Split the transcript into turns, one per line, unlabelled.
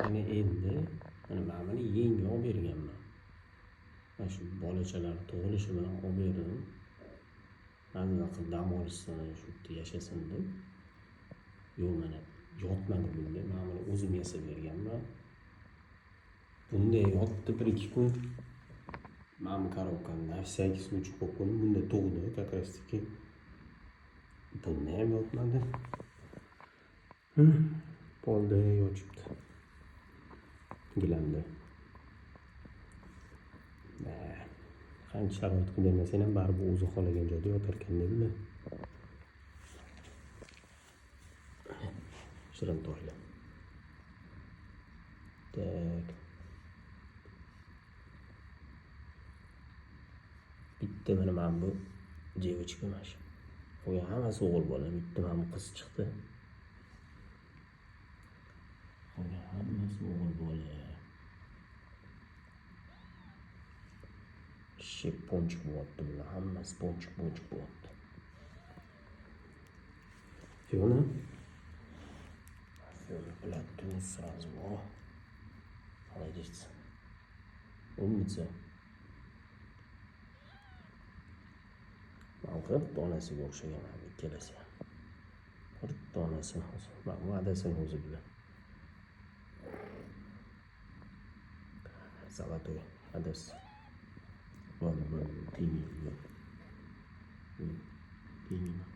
Mana endi mana buni yengiga olib berganman. Mana shu bolachalar tug'ilishi bilan olib berdim. Mana qilib dam olishsin, shu yerda yashasin deb. Yo'q, mana yotmadi bunda. Men buni o'zim yasab berganman. Bunda yotdi 1-2 kun. Men bu коробкani nafsiyagi suv ichib qo'ydim. Bunda tug'di, как раз таки. Bunda ham yotmadi. Polda yotibdi. Gilamda. Qancha sharoit qilib bermasan ham baribir o'zi xohlagan joyda yotar ekan deydi. Shirin toylar. Tak. Bitta mana bu девочка mana shu. U hammasi o'g'il bola, bitta mana bu qiz chiqdi. Hammasi o'g'il bola. Пончик bo'lyapti bular, hammasi пончик bo'lyapti. Fiona? Fiona bilatdi сразу. Молодец. Умница. Xuddi onasiga o'xshagan ikkalasi ham. Xuddi onasi. Mana bu adasini o'zi bilan. Zолотой adas. Bo'ldi, tegmaydi. Tegmaydi.